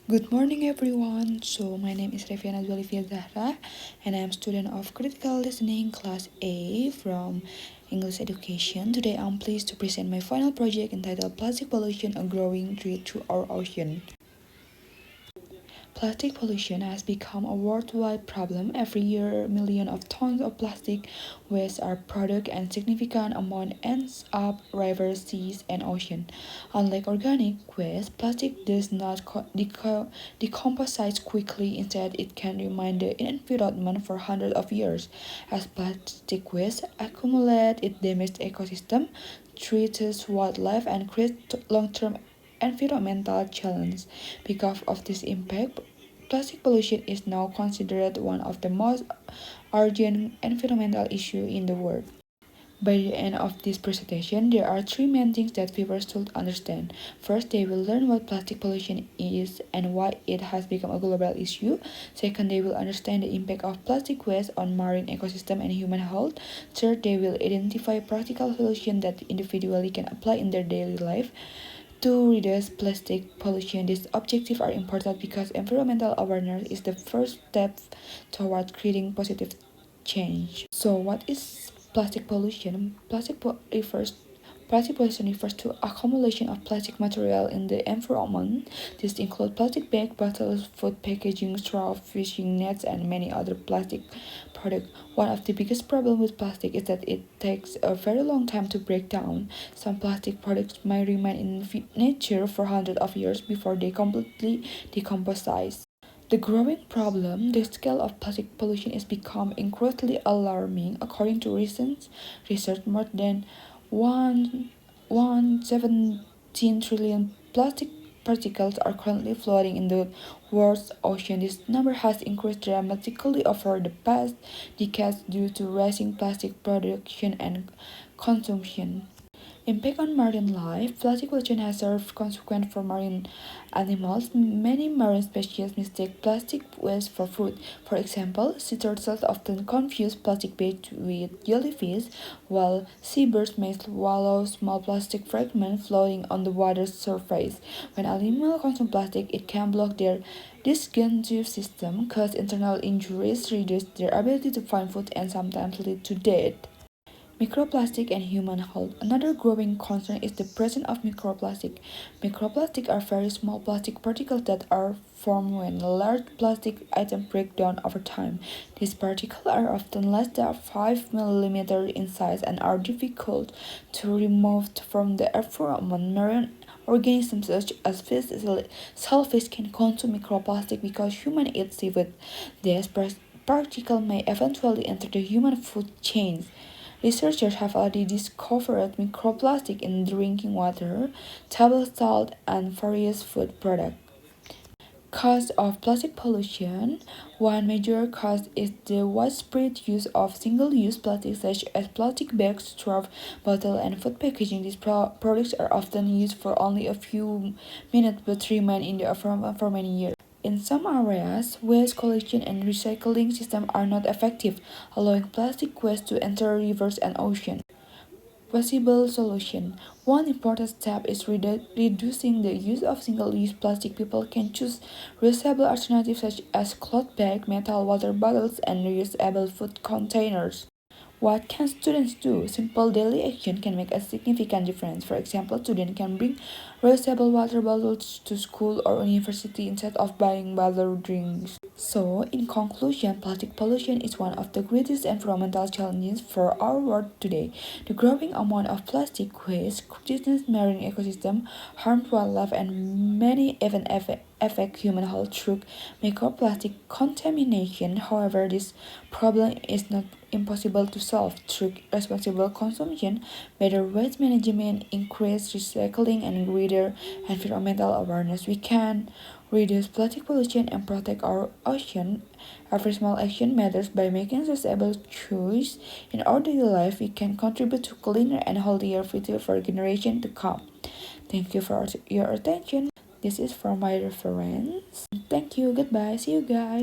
Good morning, everyone. My name is Reivia Nazwa Alifiazahra, and I am student of Critical Listening Class A from English Education. Today, I'm pleased to present my final project entitled Plastic Pollution: A Growing Threat to Our Ocean. Plastic pollution has become a worldwide problem. Every year, millions of tons of plastic waste are produced, and significant amount ends up rivers, seas, and ocean. Unlike organic waste, plastic does not decompose quickly. Instead, it can remain in the environment for hundreds of years. As plastic waste accumulates, it damages ecosystem, threatens wildlife, and creates long-term environmental challenge. Because of this impact, plastic pollution is now considered one of the most urgent environmental issues in the world. By the end of this presentation, there are three main things that viewers should understand. First, they will learn what plastic pollution is and why it has become a global issue. Second, they will understand the impact of plastic waste on marine ecosystem and human health. Third, they will identify practical solutions that individually can apply in their daily life. To reduce plastic pollution, these objectives are important because environmental awareness is the first step toward creating positive change. So, what is plastic pollution? Plastic pollution refers to accumulation of plastic material in the environment. This includes plastic bags, bottles, food packaging, straws, fishing nets, and many other plastic products. One of the biggest problems with plastic is that it takes a very long time to break down. Some plastic products may remain in nature for hundreds of years before they completely decompose. The growing problem, the scale of plastic pollution is becoming increasingly alarming. According to recent research, more than 117 trillion plastic particles are currently floating in the world's ocean. This number has increased dramatically over the past decades due to rising plastic production and consumption. Impact on marine life. Plastic pollution has served consequence for marine animals. Many marine species mistake plastic waste for food. For example, sea turtles often confuse plastic bait with jellyfish, while seabirds may swallow small plastic fragments floating on the water's surface. When animals consume plastic, it can block their digestive system, cause internal injuries, reduce their ability to find food, and sometimes lead to death. Microplastic and human health. Another growing concern is the presence of microplastic. Microplastics are very small plastic particles that are formed when large plastic items break down over time. These particles are often less than 5 mm in size and are difficult to remove from the environment. Marine organisms such as fish, shellfish can consume microplastic because humans eat seafood. These particles may eventually enter the human food chain. Researchers have already discovered microplastic in drinking water, table salt, and various food products. Cause of plastic pollution. One major cause is the widespread use of single-use plastics such as plastic bags, straws, bottles, and food packaging. These products are often used for only a few minutes but remain in the environment for many years. In some areas, waste collection and recycling systems are not effective, allowing plastic waste to enter rivers and oceans. Possible solution. One important step is reducing the use of single-use plastic. People can choose reusable alternatives such as cloth bags, metal water bottles, and reusable food containers. What can students do? Simple daily action can make a significant difference. For example, students can bring reusable water bottles to school or university instead of buying bottled drinks. So, in conclusion, plastic pollution is one of the greatest environmental challenges for our world today. The growing amount of plastic waste threatens marine ecosystem, harms wildlife, and many even affect human health through microplastic contamination. However, this problem is not impossible to solve through responsible consumption, better waste management, increased recycling, and greater environmental awareness. We can reduce plastic pollution and protect our ocean. Every small action matters. By making sustainable choice in our daily life, we can contribute to cleaner and healthier future for generations to come. Thank you for your attention. This is for my reference. Thank you. Goodbye. See you guys.